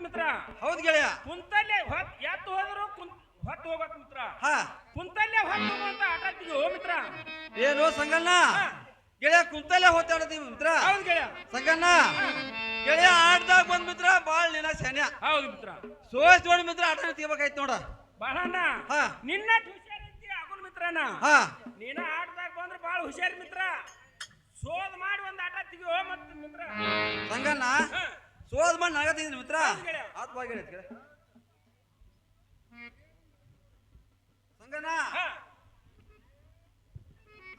ಮಿತ್ರ ಹೌದ್ ಗೆಳೆಯ. ಕುಂತಲ್ಲೇ ಎತ್ತು ಹೋದ್ರು ಹೊತ್ತು ಹೋಗ್ಬೇಕು ಮಿತ್ರ. ಹಾ ಕುಂತಲ್ಲೇ ಹೊತ್ತು ಹೋಗುವಂತ ಆಟ ಆಡ್ತಿದ್ವಿ ಮಿತ್ರ. ಏನು ಸಂಗಣ್ಣ ಗೆಳೆಯ ಕುಂತಲ್ಲೇ ಹೋಗ್ತಾಡದೀವಿ ಮಿತ್ರ. ಹೌದು ಗೆಳೆಯ. ಸಂಗಣ್ಣ ಗೆಳೆಯ ಆಟದಾಗ ಬಂದ್ ಮಿತ್ರ ಬಾಳ್ ನಿನ್ನ ಸೈನ್ಯ. ಹೌದು ಮಿತ್ರ. ಸೋಸ್ ನೋಡಿ ಮಿತ್ರ ಆಟ ತೆಗಿಬೇಕಾಯ್ತು ನೋಡ. ಬಾಳಣ್ಣ ಹಾ ನಿನ್ನ ಹುಷಾರಂತಿ ಆಗುಲ್ ಮಿತ್ರನ. ಹಾ ನೀನ ಆಟದಾಗ ಬಂದ್ರೆ ಬಾಳ ಹುಷಾರ್ ಮಿತ್ರ. ಸೋದ್ ಮಾಡಿ ಒಂದ್ ಆಟ ತೆಗಿಯೋ ಮತ್ ಮಿತ್ರ. ಸಂಗಣ್ಣ ಸೋದ್ ಮಾಡಿ ನಾಗತ್ತಿದ್ದೀನಿ ಮಿತ್ರ. ಆತ್ ಬಾ ಗೆಳೆಯ ಸಂಗಣ್ಣ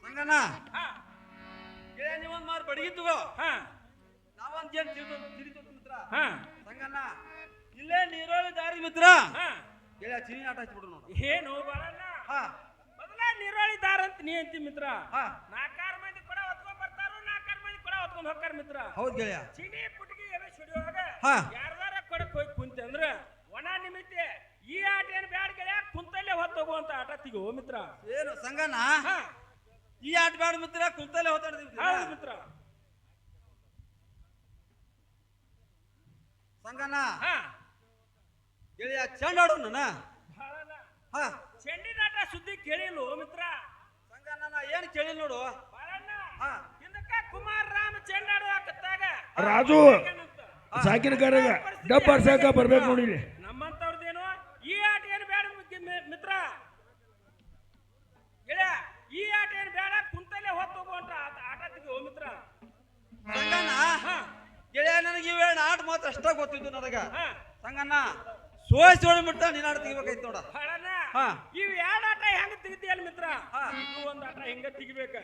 ಸಂಗಣ್ಣ ಗೆಳೆಯ ನೀವೊಂದ್ ಮಾರು ಬಡಗಿತ್ತು ನಾವೊಂದ್ ಏನ್ ತಿರಿತು ಮಿತ್ರ. ಸಂಗಣ್ಣ ಇಲ್ಲೇ ನೀರೋಳಿ ದಾರಿ ಮಿತ್ರ. ಗೆಳೆಯ ಚಿನಿ ಆಟ ಹಚ್ಚಿಬಿಡು ನೋಡು. ಏನು ಬಾಳಣ್ಣ ಮೊದಲ ನೀರೋಳಿ ದಾರ ಅಂತ ನೀ ಅಂತಿ ಮಿತ್ರ. 4 ಮಂದಿ ಕೂಡ ಹೊತ್ಕೊಂಡ್ ಬರ್ತಾರು, 4 ಮಂದಿ ಕೂಡ ಹೊತ್ಕೊಂಡ್ ಹೋಗ್ತಾರ ಮಿತ್ರ. ಹೌದ್ ಗೆಳೆಯ. ಚಿನಿ ಪುಟ್ಗಿ ಎವೆ ಸುಡಿಯುವಾಗ ಯಾರ್ದಾರ ಕೊಡಕ್ ಹೋಗಿ ಕುಂತೆ ಅಂದ್ರ ಒಣ ನಿಮಿತ್ತ ಈ ಆಟ ಏನ್ ಬ್ಯಾಡ ಗೆಳೆಯ, ಕುಂತಲ್ಲೇ ಹೊತ್ತು ಹೋಗುವಂತ ಆಟ ತೆಗಿಯೋ ಮಿತ್ರ. ಏನು ಸಂಗಣ್ಣ ಈ ಆಟ ಬ್ಯಾಡ ಮಿತ್ರ, ಕುಂತಲ್ಲೇ ಹೋಗ್ತಾಡ್ತೀವಿ ಮಿತ್ರ. ಸಂಗಣ್ಣ ಗೆಳೆಯ ಚೆಂಡಾಡೋಣ. ಚೆಂಡಿನಾಟ ಸುದ್ದಿ ಕೇಳಿಲ್ವೋ ಮಿತ್ರ. ಸಂಗಣ್ಣ ನಾ ಏನ್ ಕೇಳಿ ನೋಡು. ಹಿಂದಕ್ಕ ಕುಮಾರ್ ರಾಮ್ ಚೆಂಡಾಡುವಾಕತ್ತಾಗ ರಾಜು ಸಾಕಿನ ಕರೆಗ ಡಬ್ಬರ್ ಸಾಕ ಬರ್ಬೇಕು ನೋಡಿ. ನಮ್ಮಂತವ್ರದೇನು ಈ ಆಟ ಏನು ಬೇಡ ಮಿತ್ರ. ಗೆಳೆಯ ಈ ಆಟ ಏನು ಬೇಡ, ಕುಂತಲ್ಲೇ ಹೊತ್ತು ಹೋಗುವಂತ ಆಟ ತೆಗಿಯೋ ಮಿತ್ರ. ಸಂಗಣ್ಣ ಗೆಳೆಯ ನನಗೆ ಇವೇಳು ಆಟ ಮಾತ್ರ ಅಷ್ಟ ಗೊತ್ತಿದ್ದು ನನಗ. ಸಂಗಣ್ಣ ಸೋಸ್ ನೋಡಿ ಬಿಟ್ಟ ನೀನ್ ಆಟ ತೆಗಿಬೇಕಾಯ್ತು ನೋಡ. ಇವ್ 2 ಆಟ ಹೆಂಗ ತೆಗಿತೀಯಲ್ಲ ಮಿತ್ರ. ಇದು ಒಂದ್ ಆಟ ಹೆಂಗ ತೆಗಿಬೇಕ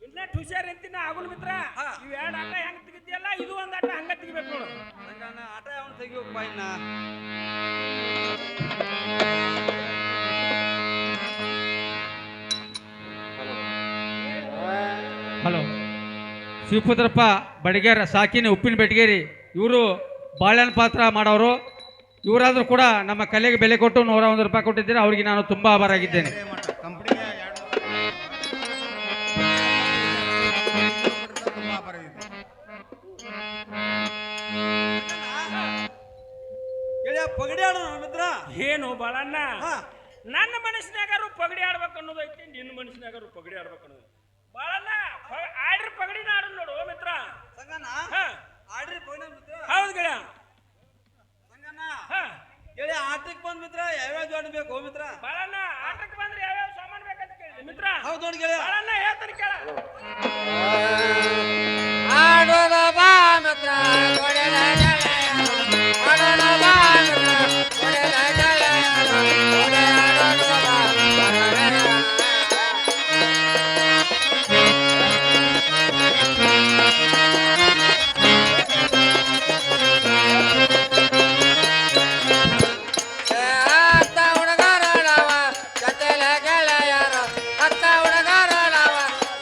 ಇಲ್ಲ ಹುಷಾರ್ ಅಂತಿನ ಆಗುಲ್ ಮಿತ್ರ. ಇವ್ 2 ಆಟ ಹೆಂಗ ತೆಗಿತೀಯಲ್ಲ ಇದು ಒಂದ್ ಆಟ ಹಂಗ ತೆಗಿಬೇಕು ನೋಡು. ಸಂಗಣ್ಣ ಆಟ ಅವನು ತೆಗಿಬೇಕು ಬಾಯಿನ. ಹಲೋ ಶಿವಪುತ್ರಪ್ಪ ಬಡಿಗೇರ ಸಾಕಿನ ಉಪ್ಪಿನ ಬೆಟಗೇರಿ ಇವರು ಬಾಳೆಹಣ್ಣು ಪಾತ್ರ ಮಾಡೋರು. ಇವರಾದ್ರೂ ಕೂಡ ನಮ್ಮ ಕಲೆಗೆ ಬೆಲೆ ಕೊಟ್ಟು 101 ರೂಪಾಯಿ ಕೊಟ್ಟಿದ್ದಾರೆ. ಅವರಿಗೆ ನಾನು ತುಂಬಾ ಆಭಾರಾಗಿದ್ದೇನೆ. ಪಗಡಿ ಆಡೋಣ ಮಿತ್ರ. ಏನು ಬಾಳಣ್ಣ ನನ್ನ ಮನಸ್ಸಿನಾಗಾರು ಪಗಡಿ ಆಡ್ಬೇಕು ಅನ್ನೋದೈತಿ, ನಿನ್ನ ಮನಸ್ಸಿನಾಗಾರು ಪಗಡಿ ಆಡ್ಬೇಕು ಅನ್ನೋದು. ಬಾಳಣ್ಣ ಆಡ್ರಿ ಪಗಡಿನ ಆಡ ನೋಡು ಮಿತ್ರ. ಸಂಗಣ್ಣ ಆಡ್ರಿ ಪಗಡಿ ಮಿತ್ರ. ಹೌದು ಗೆಳೆಯ. ಸಂಗಣ್ಣ ಗೆಳೆಯ ಆಟಕ್ಕೆ ಬಂದ್ ಮಿತ್ರ ಯಾವ್ಯಾವ ಜೋಡಿ ಬೇಕು ಮಿತ್ರ. ಬಾಳಣ್ಣ ಆಟಕ್ಕೆ ಬಂದ್ರೆ ಯಾವ್ಯಾವ ಸಾಮಾನು ಬೇಕಂತ ಕೇಳಿದೆ ಮಿತ್ರ. ಹೌದು ನೋಡಿ ಗೆಳೆಯ. ಬಾಳಣ್ಣ ಹೇಳ್ತಾನೆ ಕೇಳ. ಆಡೋಣ ಬಾ ಮಿತ್ರ ಕೊಡೆಲ ಗೆಳೆಯ, ಆಡೋಣ ಬಾ ಮಿತ್ರ ಕೊಡೆಲ ಗೆಳೆಯ, ಆಡೋಣ ಬಾ ಅತ್ತ ಹುಡುಗರಳವ ಜೊತೆಲ ಗೆಳೆಯರು, ಅತ್ತ ಹುಡುಗರಳವ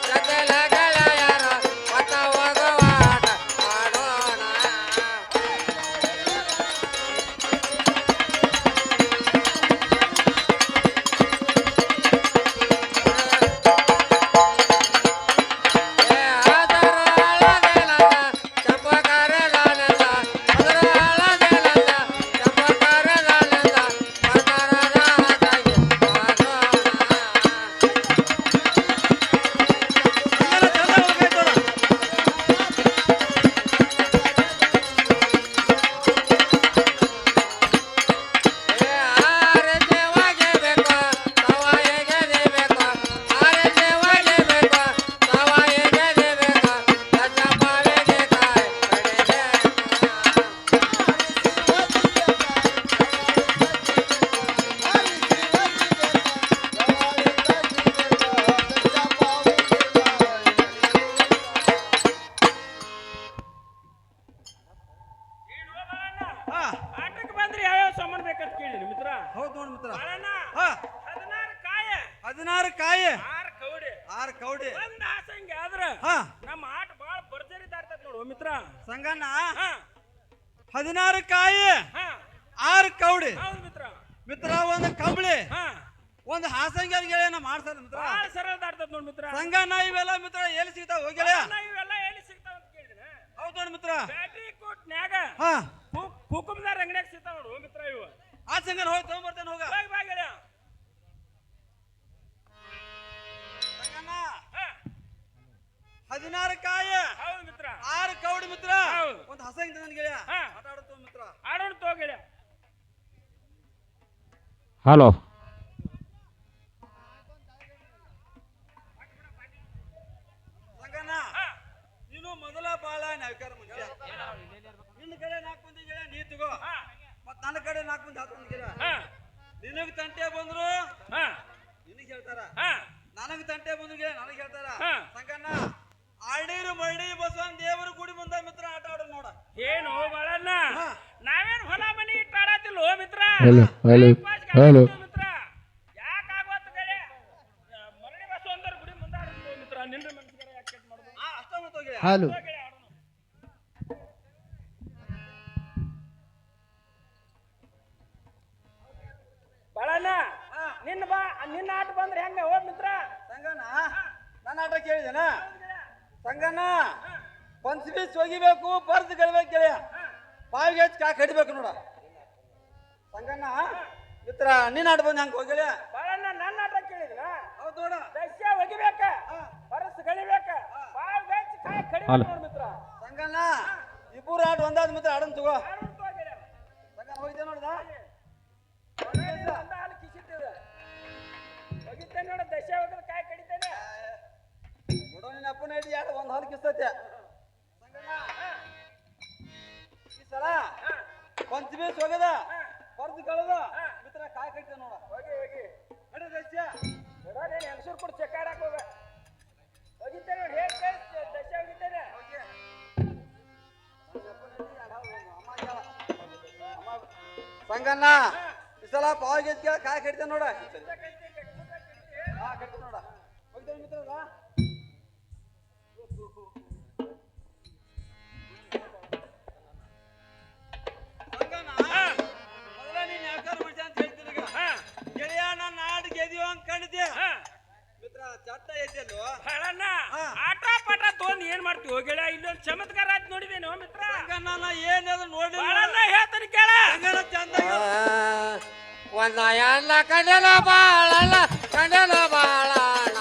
ಜೊತೆಲ ಗೆಳೆಯರು, ಒತ್ತ ಹೋಗುವ ಆಟ ಆಡೋಣ. ಆಟಕ್ಕೆ ಬಂದ್ರೆ ಯಾವ್ಯಾವ ಸಾಮಾನು ಬೇಕಂತ ಕೇಳಿದೆ ಮಿತ್ರ. ಹೌದು ನೋಡಿ ಮಿತ್ರ. ಬಾಳಣ್ಣ 16 ಕಾಯ, 16 ಕಾಯಿ, 6 ಕೌಡಿ, 6 ಕೌಡಿ ಒಂದ್ ಹಾಸಂಗೆ ಆದ್ರ ನಮ್ಮ ಆಟ ಬಾಳ ಭರ್ಜರಿ ದಾರ್ತದ ನೋಡು ಮಿತ್ರ. ಸಂಗಣ್ಣ 16 ಕಾಯಿ 6 ಕೌಡಿ. ಹೌದು ಮಿತ್ರ. ಮಿತ್ರ ಒಂದು ಕಂಬಳಿ ಒಂದು ಹಾಸಂಗಿ ಗೆಳೆಯನ ಮಾಡ್ತಾರ ಮಿತ್ರ. ಬಾಳ ಸರಳ ದಾರ್ತದ ನೋಡು ಮಿತ್ರ. ಸಂಗಣ್ಣ ಇವೆಲ್ಲ ಮಿತ್ರ ಎಲ್ಲಿ ಸಿಗ್ತಾವ ಹೋಗಿಲ್ಲ. ಇವೆಲ್ಲ ಎಲ್ಲಿ ಸಿಗ್ತಾವ ಅಂತ ಕೇಳಿದ್ರೆ ಹೌದು ನೋಡಿ ಮಿತ್ರ. ಬ್ಯಾಟ್ರಿ ಕೋಟ್ನ್ಯಾಗ ಹುಕುಮ್ದಾರ್ ಅಂಗಡಿಯಾಗ ಸಿಗ್ತಾವ ನೋಡು ಮಿತ್ರ ಇವು ಆ ಸಂಗನ ಹೋಗಿ ತಗೊಂಡ್ಬರ್ತೇನೆ ಹೋಗ ಹೋಗಿ ಬಾ ಗೆಳೆಯ ಸಂಗಣ್ಣ ಹಾ 16 ಕಾಯ ಹೌದು ಮಿತ್ರ 6 ಕೌಡಿ ಮಿತ್ರ ಹೌದು. ಒಂದು ಹಸಂಗ ನನ್ ಗೆಳೆಯ ಹಾ. ಆಟ ಆಡುತ್ತೋ ಮಿತ್ರ ಆಡೋಣ ತಗೋ ಗೆಳೆಯ ಹಲೋ ಸಂಗಣ್ಣ ನೀನು ಮೊದಲ ಬಾಳ ನಾವಿಕಾರ ಮುಂಚೆ ನಿನ್ನ ಕಡೆ 4 ಮಂದಿ ಗೆಳೆಯ ನೀ ತಗೋ ಮತ್ ನನ್ನ ಕಡೆ 4 ಮಂದಿ 10 ಮಂದಿ ಗೆಳೆಯ ಹಾ ನಿನಗ್ ತಂಟೆ ಬಂದ್ರು ಹಾ ನಿನಗ್ ಹೇಳ್ತಾರ ಹಾ ನನಗ್ ತಂಟೆ ಬಂದ್ರು ಗೆಳೆಯ ನನಗ್ ಹೇಳ್ತಾರ ಹಾ. ಸಂಗಣ್ಣ ಆಳೀರು ಮಳ್ಳಿ ಬಸವನ್ ದೇವರು ಗುಡಿ ಮುಂದ ಮಿತ್ರ ಆಟ ಆಡೋಣ ನೋಡ ಏನು ಬಾಳಣ್ಣ ಹಾ. ನಾವೇನ್ ಹೊಲ ಮನಿ ಇಟ್ಟು ಆಡತ್ತಿಲ್ಲ ಓ ಮಿತ್ರ ಹಲೋ ಹಲೋ ಹಲೋ ಮಿತ್ರ ಯಾಕಾಗೋತ್ ಗೆಳೆಯ ಮರಳಿ ಬಸವಂತರ ಗುಡಿ ಮುಂದೆ ಆಡೋದು ಮಿತ್ರ ನಿನ್ನ ಮನಸ್ಸಿಗೆ ಯಾಕೆ ಕೆಟ್ಟ ಮಾಡೋದು ಅಷ್ಟ ಮತ್ತ ಗೆಳೆಯ ಹಲೋ ತಗೋ ಗೆಳೆಯ ಆಡೋಣ ಬಾಳಣ್ಣ ನಿನ್ನ ಆಟ ಬಂದ್ರೆ ಹೆಂಗ ಓ ಮಿತ್ರ ಸಂಗಣ್ಣ ನನ್ನ ಆಟ ಕೇಳಿದೇನ ಸಂಗಣ್ಣ ಪಂಚಬೀಸ್ ಒಗಿಬೇಕು ಬರ್ದು ಗೆಲ್ಬೇಕು ಗೆಳೆಯ ಬಾವಿಗೆ ಹಚ್ಚಿ ಕಾಯಿ ಕಡಿಬೇಕು ನೋಡ ಸಂಗಣ್ಣ ಮಿತ್ರ ನಿನ್ನ ಆಟ ಬಂದು ಹಂಗ ಹೋಗಿಲ್ಲ ಬಾಳಣ್ಣ ನನ್ನ ಆಟ ಕೇಳಿದಿನ ಹೌದು ನೋಡ ದಶ್ಯ ಒಗಿಬೇಕ ಪರಸ್ ಗಳಿಬೇಕ ಬಾಳ್ ಗಚ್ಚಿ ಕಾಯಿ ಕಡಿಬೇಕು ನೋಡು ಮಿತ್ರ ಸಂಗಣ್ಣ ಇಬ್ಬರು ಆಟ ಒಂದಾದ ಮಿತ್ರ ಆಡನ್ ತಗೋ ಆಡೋಣ ತಗೋ ಗೆಳೆಯ ಸಂಗಣ್ಣ ಹೋಗಿದ್ದೆ ನೋಡ್ದ ಒಂದ ಹಾಲು ಕಿಸಿಟ್ಟಿದೆ ಒಗಿತೇನೆ ನೋಡು ದಶ್ಯ ಒಗದ ಕಾಯಿ ಕಡಿತೇನೆ ನೋಡೋ ನಿನ್ನ ಅಪ್ಪನ ಐತಿ ಯಾರು ಒಂದು ಹಾಲು ಕಿಸ್ತೈತೆ ಸಂಗಣ್ಣ ಈ ಸಲ ಪಂಚಬೀಸ್ ಹೋಗದ ಬರ್ದು ಕಳೆದ ಮಿತ್ರ ಕಾಯಿ ಕಟ್ತೆ ನೋಡ ಹೋಗಿ ಹೋಗಿ ನಡಿ ದಸ್ಯ ನೋಡೋಣ ಹೆಂಗಸೂರು ಕೊಟ್ಟು ಚೆಕ್ ಆಡಕ್ ಹೋಗ ಹೋಗಿತ್ತೇನೆ ನೋಡಿ ಹೇಳಿ ದಶ್ಯ ಹೋಗಿತ್ತೇನೆ ಸಂಗಣ್ಣ ಈ ಸಲ ಪಾವಿಗೆ ಕಾಯಿ ಕಟ್ತೆ ನೋಡ ಹಾ ಕಟ್ತೆ ನೋಡ ಹೋಗ್ತೇವೆ ಮಿತ್ರಲ್ಲ ಸಂಗಣ್ಣ ಮೊದಲ ನೀನ್ ಯಾಕಾರ ಮನುಷ್ಯ ಅಂತ ಹೇಳ್ತೀನಿ ಈಗ ಗೆಳೆಯ ನನ್ನ ನಾಡು ಗೆದಿಯೋ ಹಂಗ್ ಕಂಡಿದ್ದೆ ಮಿತ್ರ ಚಟ್ಟ ಐತೆಲ್ಲೋ ಹೇಳಣ್ಣ ಹಾ. ಆಟ ಪಾಠ ತೊಗೊಂಡು ಏನ್ ಮಾಡ್ತೀವಿ ಗೆಳೆಯ ಇಲ್ಲೊಂದು ಚಮತ್ಕಾರ ಆಯ್ತು ನೋಡಿದೇನು ಮಿತ್ರ ಸಂಗಣ್ಣ ನಾ ಏನಾದ್ರು ನೋಡಿ ಬಾಳಣ್ಣ ಹೇಳ್ತಾನೆ ಕೇಳ ಸಂಗಣ್ಣ ಚಂದ ಒಂದ ಎಣ್ಣ ಕಂಡಲ ಬಾಳಲ್ಲ ಕಂಡಲ ಬಾಳಣ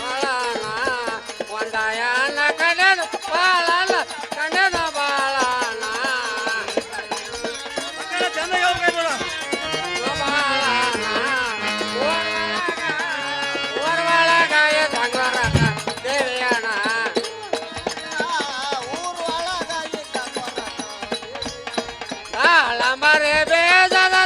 ಬಾಳಣ ಒಂದ ಎಣ್ಣ ಕಂಡಲ ಬಾಳಲ್ಲ ಕಂಡಲ ಬಾಳಣ ಸಂಗಣ್ಣ ಚಂದ ಹೇಳ್ಬೇಕು ನೋಡ ಬಾಳಣ ಊರ್ವಳಗಾಯ ತಂಗರ ದೇವಿಯಣ ತಾಳಮರೆ ಬೇಜದ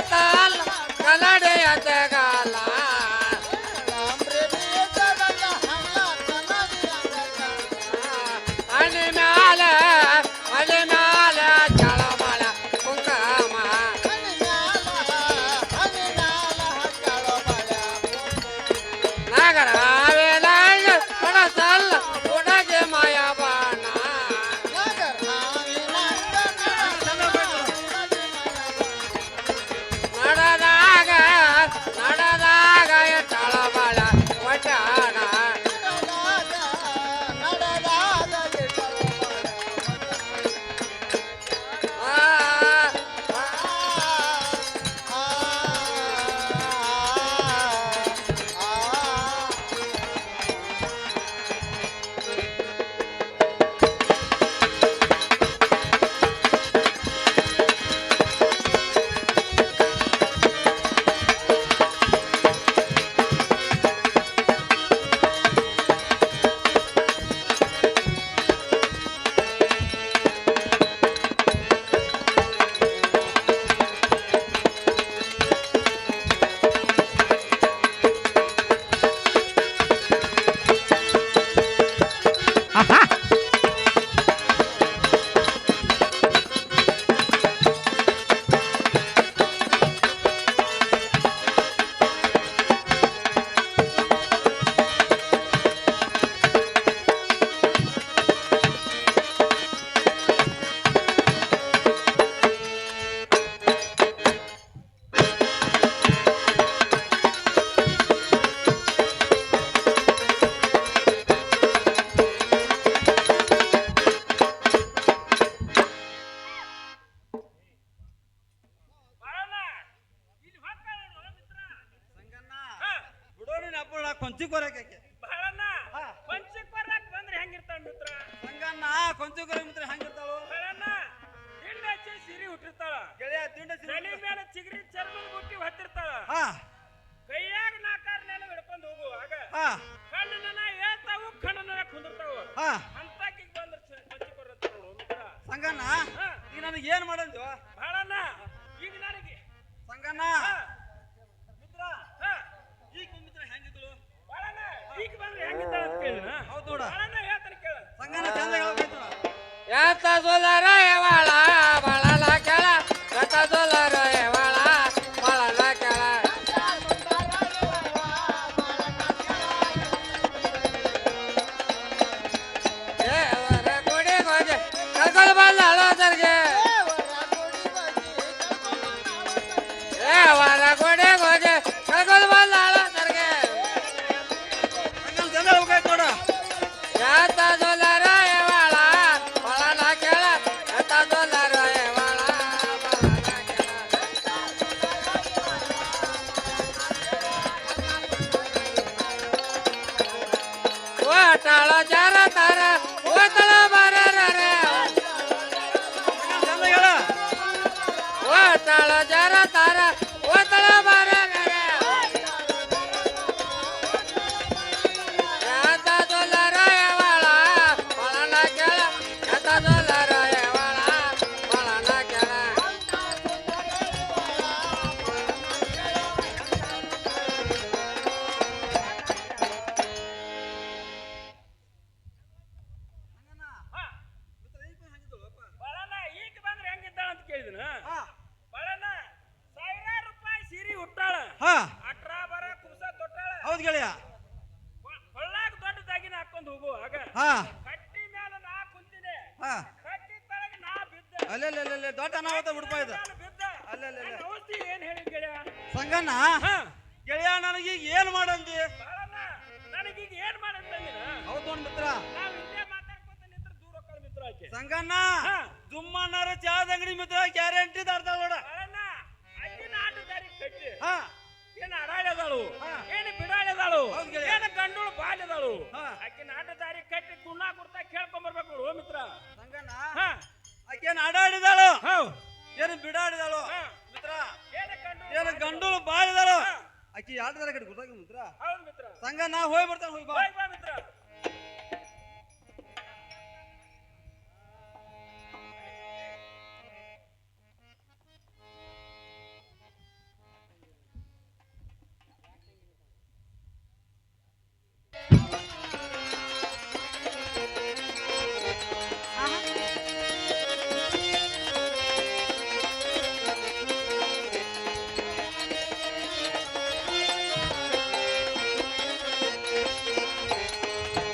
ಕೊಂಚಕರ ಮಿತ್ರ ಹೆಂಗಿರ್ತಾಳು ಬಾಳಣ್ಣ ದಿಂಡ ಹಚ್ಚಿ ಸಿರಿ ಹುಟ್ಟಿರ್ತಾಳ ಗೆಳೆಯ ದಿಂಡ ತಲೆ ಮೇಲೆ ಚಿಗರಿ ಚರ್ಮದ ಬುಟ್ಟಿ ಹೊತ್ತಿರ್ತಾಳ ಹಾ ಕೈಯಾಗ ನಾಕಾರನೆಲ್ಲ ಹಿಡ್ಕೊಂಡು ಹೋಗು ಆಗ ಹಾ ಕಣ್ಣನ ಹೇಳ್ತಾವು ಕಣ್ಣನ ಕುಂದಿರ್ತಾವು ಹಾ ಅಂತಾಕಿಗೆ ಬಂದ್ರೆ ಕೊಂಚಿ ಬರುತ್ತಾಳ ಮಿತ್ರ ಸಂಗಣ್ಣ ಹಾ. ಈಗ ನನಗೆ ಏನ್ ಮಾಡಂದ್ವ ಬಾಳಣ್ಣ ಈಗ ನನಗೆ ಸಂಗಣ್ಣ ಹಾ. ಮಿತ್ರ ಹಾ. ಈಗ ಮಿತ್ರ ಹೆಂಗಿದ್ಳು ಬಾಳಣ್ಣ ಈಗ ಬಂದ್ರೆ ಹೆಂಗಿದ್ದಾಳ ಅಂತ ಕೇಳಿನ ಹೌದ್ ನೋಡ ಬಾಳಣ್ಣ ಹೇಳ್ತಾನೆ ಕೇಳ ಸಂಗಣ್ಣ ಚಂದ ಹೇಳ್ಬೇಕು ಎತ್ತ ಸೋಲಾರ ಎವಾಳ ಬಾಳಲ ಕೆಳ ಎತ್ತ ಸೋಲಾರ ಎವಾಳ ಬಾಳಲ ಕೆಳ ದೇವರ ಗುಡಿ ಗೋಜೆ ಕರ್ಕೊಂಡು ಬಂದಾಳ ಸರ್ಗೆ ದೇವರ ಗುಡಿ ಗೋಜೆ ಕರ್ಕೊಂಡು ಬಂದಾಳ ಸರ್ಗೆ ಸಂಗಣ್ಣ ಚಂದ ಹೇಳ್ಬೇಕಾಯ್ತು ನೋಡ ಎತ್ತ ಸೋಲಾರ ಎವಾಳ ಬಾಳಲ ಕೆಳ ಎತ್ತ ಸೋಲಾರ ಎವಾಳ ಬಾಳಲ ಕೆಳ ಓಟಾಳ ಜಾರ ತಾರ ಓತಳ ಬರರ ಸಂಗಣ್ಣ ಚಂದ ಹೇಳ ಓಟಾಳ ಜಾರ ತಾರ ಓತಳ ಬರರ ಎತ್ತ ಸೋಲಾರ ಎವಾಳ ಬಾಳಲ ಕೆಳ ಎತ್ತ ಸೋಲಾರ ಎವಾಳ ಬಾಳಲ ಕೆಳ ಬಾಳಣ್ಣ ಈಗ ಬಂದ್ರೆ ಹೆಂಗಿದ್ದಾಳ ಅಂತ ಕೇಳಿದನ ಹಾ ಬಾಳಣ್ಣ ಸಾವಿರಾರು ರೂಪಾಯಿ ಸೀರೆ ಹುಟ್ಟಾಳ ಹಾ ಅಟ್ರ ಬರ ಕುಸ ತೊಟ್ಟಾಳ ಹೌದ್ ಗೆಳೆಯ ಕೊಳ್ಳಾಗ ದೊಡ್ಡದಾಗಿನ ಹಾಕೊಂಡು ಹೋಗು ಆಗ ಹಾ ಕಟ್ಟಿ ಮೇಲೆ ನಾ ಕುಂತಿದೆ ಹಾ ಕಟ್ಟಿ ಕೆಳಗೆ ನಾ ಬಿದ್ದೆ ಅಲ್ಲೇ ದೊಡ್ಡ ಅನಾಹುತ ಬಿಡ್ಪಾ ಇದು ನಾನು ಬಿದ್ದ ಅಲ್ಲೇ ನನ್ನ ಔಷಧಿ ಏನ್ ಹೇಳಿ ಗೆಳೆಯ ಸಂಗಣ್ಣ ಹಾ ಗೆಳೆಯ ನನಗೀಗ ಏನ್ ಮಾಡಂದಿ ಬಾಳಣ್ಣ ನನಗೀಗ ಏನ್ ಮಾಡಂತಂದಿನ ಹೌದ್ ನೋಡ್ ಮಿತ್ರ ನಾವ್ ಇಲ್ಲೇ ಮಾತಾಡ್ಕೊತ ನಿಂತ್ರ ದೂರ ಹೋಗ್ತಾಳ ಮಿತ್ರ ಆಕೆ ಸಂಗಣ್ಣ ಹಾ. ದುಮ್ಮಣ್ಣರ ಚಾದ ಅಂಗಡಿ ಮಿತ್ರ ಗ್ಯಾರಂಟಿ ದಾರ್ತಾಳ ನೋಡ ಬಾಳಣ್ಣ ಅಕ್ಕಿನ ಆಟದಾರಿ ಕಟ್ಟಿ ಹಾ ಏನ್ ಅಡಾಳ್ಯದಾಳು ಹಾ. ಏನ್ ಬಿಡಾಳ್ಯದಾಳು ಹೌದ್ ಗೆಳೆಯ. ಏನ್ ಗಂಡುಳು ಬಾಲ್ಯದಾಳು ಹಾ. ಆಕಿನ ಆಟದಾರಿ ಕಟ್ಟಿ ಕುಣ್ಣ ಕುರ್ತಾ ಕೇಳ್ಕೊಂಡ್ ಬರ್ಬೇಕು ಓ ಮಿತ್ರ ಸಂಗಣ್ಣ ಹಾ ಆಕೇನ್ ಆಡಾಡಿದಾಳು ಹೌದ್ ಏನು ಬಿಡಾಡಿದಾಳು ಹಾ. ಮಿತ್ರ ಏನ್ ಗಂಡು ಏನು ಗಂಡುಳು ಬಾಳಿದಾಳು ಹಾ. ಆಕಿ ಆಟದಾರ ಕಡೆ ಗೊತ್ತಾಗ ಮಿತ್ರ ಹೌದ್ ಮಿತ್ರ ಸಂಗಣ್ಣ ಹೋಗಿ ಬರ್ತಾನೆ ಹೋಗಿ ಬಾ ಹೋಗ್ ಬಾ ಮಿತ್ರ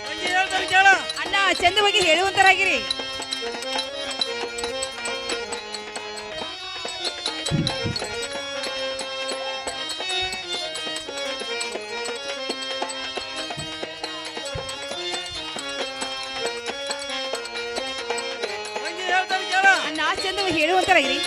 ತಂಗಿ ಹೇಳ್ತಾರೆ ಕೇಳ ಅಣ್ಣ ಚಂದ ಬಗ್ಗೆ ಹೇಳುವಂತರಾಗಿರಿ ತಂಗಿ ಹೇಳ್ತಾರೆ ಕೇಳ ಅಣ್ಣ ಚಂದ ಹೇಳುವಂತರಾಗಿರಿ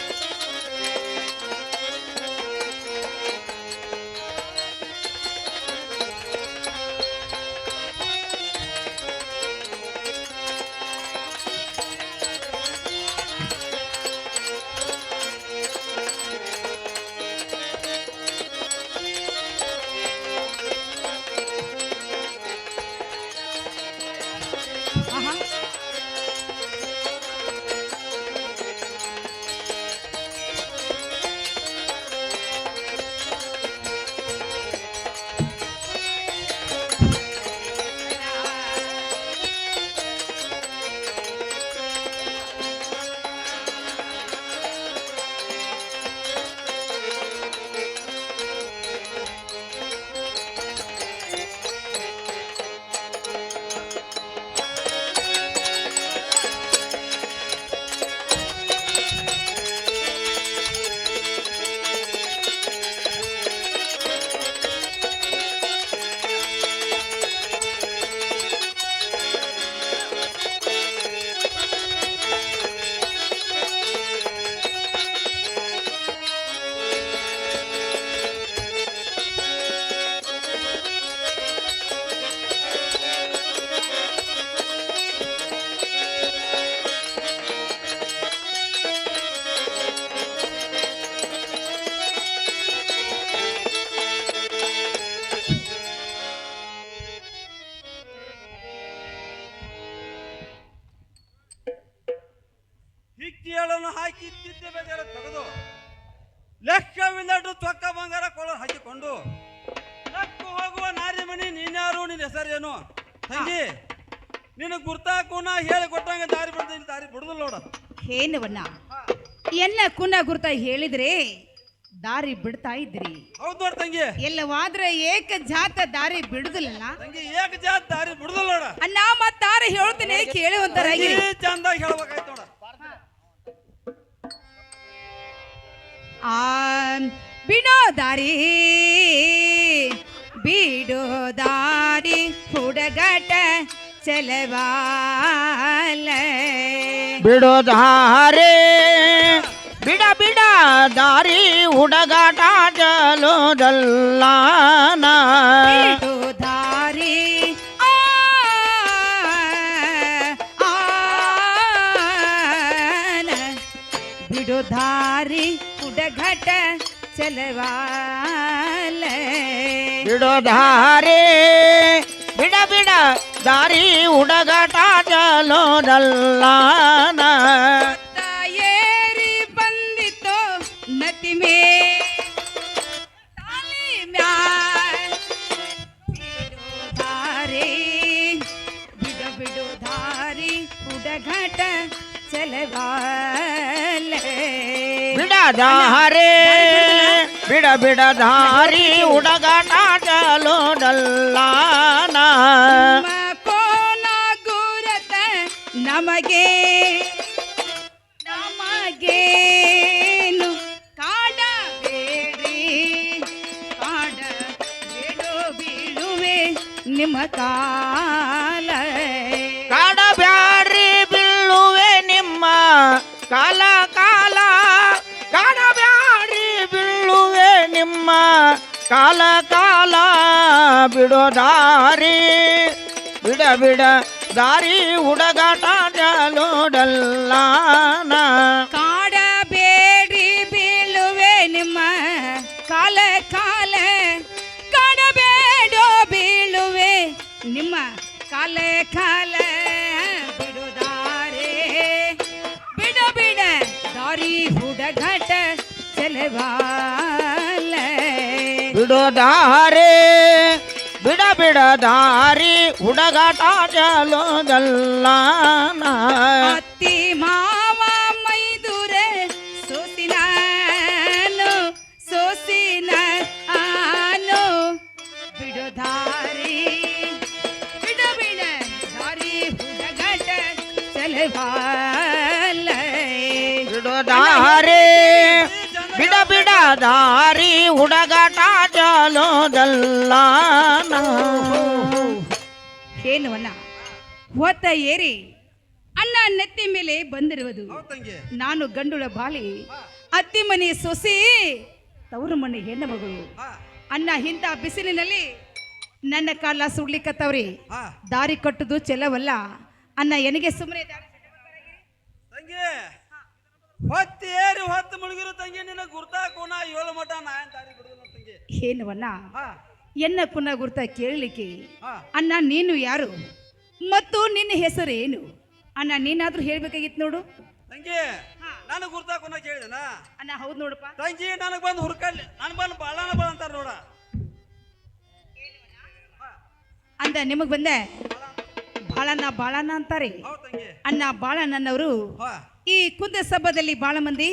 ಆಹಾ ಇಟ್ಟಿಗಳನ್ನು ಹಾಕಿ ತಿದ್ದೆ ಬೇಜಾರ ತೆಗೆದು ಲೆಕ್ಕವಿಲ್ಲಟ್ಟು ತೊಕ್ಕ ಬಂಗಾರ ಕೊಳ್ಳ ಹಾಕಿಕೊಂಡು ನಕ್ಕು ಹೋಗುವ ನಾರಿ ಮನಿ ನೀನ್ಯಾರು ನಿನ್ನ ಹೆಸರೇನು ತಂಗಿ ನಿನ್ನ ಗುರ್ತಾಕುನ ಹೇಳಿ ಕೊಟ್ಟಂಗ ದಾರಿ ಬಿಡ್ತೀನಿ ದಾರಿ ಬಿಡುದಿಲ್ಲ ನೋಡ ಏನವನ್ನ ಎಲ್ಲ ಕುನ ಗುರ್ತ ಹೇಳಿದ್ರೆ ದಾರಿ ಬಿಡ್ತಾ ಇದ್ರಿ. ಹೌದು ನೋಡ್ ತಂಗಿ ಎಲ್ಲವಾದ್ರೆ ಏಕ ಜಾತ ದಾರಿ ಬಿಡುದಿಲ್ಲ ತಂಗಿ ಏಕ ಜಾತ್ ದಾರಿ ಬಿಡುದಿಲ್ಲ ನೋಡ ಅಣ್ಣ ಮತ್ತ ದಾರಿ ಹೇಳ್ತೀನಿ ಕೇಳುವಂತರಾಗಿ ಚಂದಾಗಿ ಹೇಳ್ಬೇಕಾಯ್ತು ನೋಡ ಆ ಬಿಡೋ ದಾರಿ ಬಿಡೋ ದಾರಿ ಹುಡುಗಾಟ ಚಲವಾಲ ಬಿಡೋ ದಾರಿ ಬಿಡ ಬಿಡ ದಾರಿ ಹುಡುಗಾಟ ಚಲೋದಲ್ಲಾನ ಬಿಡೋ ದಾರಿ ಬಿಡೋ ದಾರಿ ಹುಡುಗಾಟ ಚಲವಾಲ ಬಿಡೋ ದಾರಿ ಬಿಡ ಬಿಡ ದಾರಿ ಹುಡುಗಾಟ ಚಲೋದಲ್ಲಾನ ಏರಿ ಬಂದಿತ್ತು ನತಿ ಮೇ ತಾಲಿ ಮ್ಯಾಲ್ ಬಿಡೋ ದಾರಿ ಬಿಡೋ ದಾರಿ ಹುಡುಗಾಟ ಚಲವಾಲ ಬಿಡ ದಾರಿ ಬಿಡ ಬಿಡ ದಾರಿ ಹುಡುಗಾಟ ಚಲೋದಲ್ಲಾನ ಕೋಲ ಗುರತ ನಮಗೆ ನಮಗೇನು ಕಾಡಬೇಡ್ರಿ ಕಾಡಬೇಡೋ ಬೀಳುವೆ ನಿಮ್ಮ ಕಾಲ ಕಾಡಬ್ಯಾಡ್ರಿ ಬೀಳುವೆ ನಿಮ್ಮ ಕಾಲ ಕಾಲ ಕಾಡಬ್ಯಾಡ್ರಿ ಬೀಳುವೆ ನಿಮ್ಮ ಕಾಲ ಕಾಲ ಬಿಡೋ ದಾರಿ ಬಿಡ ಬಿಡ ದಾರಿ ಹುಡುಗಾಟ ಚಲೋದಲ್ಲಾನ ಕಾಡಬೇಡ್ರಿ ಬೀಳುವೆ ನಿಮ್ಮ ಕಾಲ ಕಾಲ ಕಾಡಬೇಡೋ ಬೀಳುವೆ ನಿಮ್ಮ ಕಾಲ ಕಾಲ ಬಿಡು ದಾರಿ ಬಿಡ ದಾರಿ ಹುಡುಗಾಟ ಚಲವಾಲ ಬಿಡೋ ದಾರಿ ಬಿಡ ಬಿಡ ದಾರಿ ಹುಡುಗಾಟ ಚಲೋದಲ್ಲಾನ ಅತ್ತಿ ಮಾವ ಮೈದೂರ ಸೋಸಿನ ಆನು ಬಿಡು ದಾರಿ ಬಿಡ ದಾರಿ ಹುಡುಗಾಟ ಚಲವಾಲ ಬಿಡೋ ದಾರಿ ಬಿಡ ಬಿಡ ದಾರಿ ಹುಡುಗಾಟ ಚಲೋದಲ್ಲಾನ ಏನವನ್ನ ಹೊತ್ತ ಏರಿ ಅಣ್ಣ ನೆತ್ತಿ ಮೇಲೆ ಬಂದಿರುವುದು ಹೌದು ತಂಗಿ ನಾನು ಗಂಡುಳ ಬಾಳಿ ಅತ್ತಿ ಮನೆ ಸೊಸಿ ತವರು ಮನೆ ಹೆಣ್ಣ ಮಗಳು ಹಾ ಅಣ್ಣ ಇಂಥ ಬಿಸಿಲಿನಲ್ಲಿ ನನ್ನ ಕಾಲ ಸುಡ್ಲಿಕ್ಕತ್ತವ್ರಿ ಹಾ ದಾರಿ ಕಟ್ಟುದು ಚೆಲವಲ್ಲ ಅಣ್ಣ ಎನಗೆ ಸುಮ್ಮನೆ ತಂಗಿ ಹೊತ್ತಿ ಏರಿ ಹೊತ್ತು ಮುಳುಗಿರು ತಂಗಿ ನಿನ್ನ ಗುರ್ತಾಕೋನ ಏಳು ಮಠ ನಾ ಏನ್ ದಾರಿ ಬಿಡುದಿಲ್ಲ ತಂಗಿ ಏನವನ್ನ ಹಾ ಎನ್ನ ಕುನ್ನ ಗುರ್ತ ಕೇಳಲಿಕ್ಕೆ ಹಾ ಅಣ್ಣ ನೀನು ಯಾರು ಮತ್ತು ನಿನ್ನ ಹೆಸರು ಏನು ಅಣ್ಣ ನೀನಾದ್ರೂ ಹೇಳ್ಬೇಕಾಗಿತ್ತು ನೋಡು ತಂಗಿ ನಾನು ಗುರ್ತಾಕೋನ ಕೇಳಿದನ ಅಣ್ಣ ಹೌದು ನೋಡಪ್ಪ ತಂಗಿ ನನಗ್ ಬಂದು ಹುರ್ಕಲ್ಲಿ ನನ್ ಬಂದು ಬಾಳನ ಬಾಳ ಅಂತಾರ ನೋಡ ಅಂದ ನಿಮಗ್ ಬಂದೆ ಬಾಳಣ್ಣ ಅಂತಾರೆ ಹೌದು ತಂಗಿ ಅಣ್ಣ ಬಾಳಣ್ಣನವರು ಹಾ ಈ ಕುಂದ ಸಭಾದಲ್ಲಿ ಬಾಳ ಮಂದಿ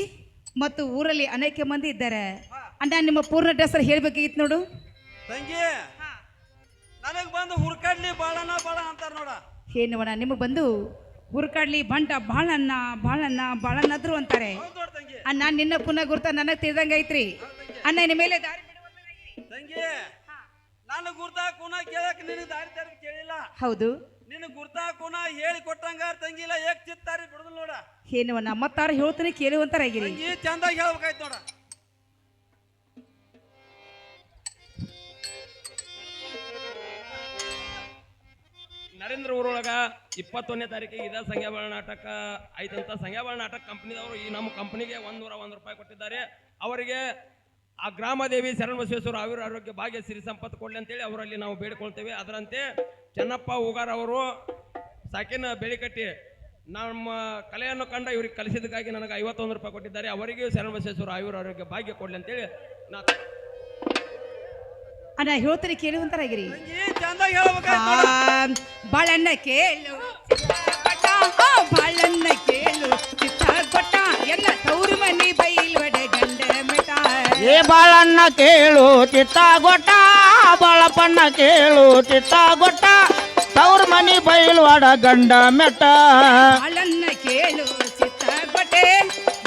ಮತ್ತು ಊರಲ್ಲಿ ಅನೇಕ ಮಂದಿ ಇದ್ದಾರೆ ಅಣ್ಣ ನಿಮ್ಮ ಪೂರ್ಣ ಹೆಸರು ಹೇಳ್ಬೇಕಾಗಿತ್ತು ನೋಡು ತಂಗಿ ನನಗ್ ಬಂದು ಹುರ್ಕಡ್ಲಿ ಬಾಳನ ಬಾಳ ಅಂತಾರ ನೋಡ ಏನವಣ್ಣ ನಿಮಗೆ ಬಂದು ಹುರ್ಕಾಡ್ಲಿ ಬಂಟ ಬಾಳಣ್ಣದ್ರು ಅಂತಾರೆ ಹೌದು ನೋಡ್ ತಂಗಿ ಅಣ್ಣ ನಿನ್ನ ಪುನಃ ಗುರ್ತ ನನಗೆ ತಿಳಿದಂಗ ಐತ್ರಿ ಅಣ್ಣ ನಿನ್ನ ಮೇಲೆ ದಾರಿ ತಂಗಿ ನಾನು ಗುರ್ತಾಕೋನ ಕೇಳಕ್ ನಿನ್ನ ದಾರಿ ದಾರಿ ಕೇಳಿಲ್ಲ ಹೌದು ನಿನ್ನ ಗುರ್ತಾಕೋನ ಹೇಳಿ ಕೊಟ್ಟಂಗ ತಂಗಿಲ್ಲ ಏಕ್ ಚಿತ್ತಾರಿ ಬಿಡುದಿಲ್ಲ ನೋಡ ಏನವಣ್ಣ ಮತ್ತಾರು ಹೇಳ್ತಾನೆ ಕೇಳುವಂತರಾಗಿರಿ ತಂಗಿ ಚಂದಾಗಿ ಹೇಳ್ಬೇಕಾಯ್ತು ನೋಡ ನರೇಂದ್ರ ಊರೊಳಗ 21ನೇ ತಾರೀಕಿಗೆ ಇದ ಸಂಖ್ಯಾಬಳ ನಾಟಕ ಐತಂತ ಸಂಖ್ಯಾಬಳ ನಾಟಕ ಕಂಪನಿದವರು ಈ ನಮ್ಮ ಕಂಪನಿಗೆ 101 ರೂಪಾಯಿ ಕೊಟ್ಟಿದ್ದಾರೆ. ಅವರಿಗೆ ಆ ಗ್ರಾಮದೇವಿ ಶರಣ ಬಸವೇಶ್ವರ ಆಯುರ ಆರೋಗ್ಯ ಭಾಗ್ಯ ಸಿರಿ ಸಂಪತ್ತು ಕೊಡಲಿ ಅಂತೇಳಿ ಅವರಲ್ಲಿ ನಾವು ಬೇಡಿಕೊಳ್ತೇವೆ. ಅದರಂತೆ ಚೆನ್ನಪ್ಪ ಹೂಗಾರ್ ಅವರು ಸಾಕಿನ ಬೆಳಿಕಟ್ಟಿ ನಮ್ಮ ಕಲೆಯನ್ನು ಕಂಡ ಇವ್ರಿಗೆ ಕಲಿಸಿದ್ದಕ್ಕಾಗಿ ನನಗೆ 51 ರೂಪಾಯಿ ಕೊಟ್ಟಿದ್ದಾರೆ. ಅವರಿಗೂ ಶರಣಬಸವೇಶ್ವರ ಆಯುರಾರೋಗ್ಯ ಭಾಗ್ಯ ಕೊಡ್ಲಿ ಅಂತೇಳಿ ನಾ ಅಣ್ಣ ಹೇಳ್ತಾರೆ ಕೇಳುವಂತರಾಗಿರಿ. ತಂಗಿ ಚಂದಾಗಿ ಹೇಳ್ಬೇಕಾಯ್ತು. ಬಾಳಣ್ಣ ಕೇಳು ಬಾಳಣ್ಣ ಕೇಳು ಚಿತ್ತ ಕೊಟ್ಟ ಎಲ್ಲ ತೌರು ಮನಿ ಬೈಲ್ವಡೆ ಗಂಡ ಮೆಟ. ಏ ಬಾಳಣ್ಣ ಕೇಳು ಚಿತ್ತ ಗೊಟ್ಟ ಬಾಳಪ್ಪಣ್ಣ ಕೇಳು ಚಿತ್ತ ಗೊಟ್ಟ ತವ್ರ ಮನಿ ಬೈಲ್ವಾಡ ಗಂಡ ಮೆಟ್ಟ. ಬಾಳಣ್ಣ ಕೇಳು ಚಿತ್ತ ಕೊಟ್ಟೆ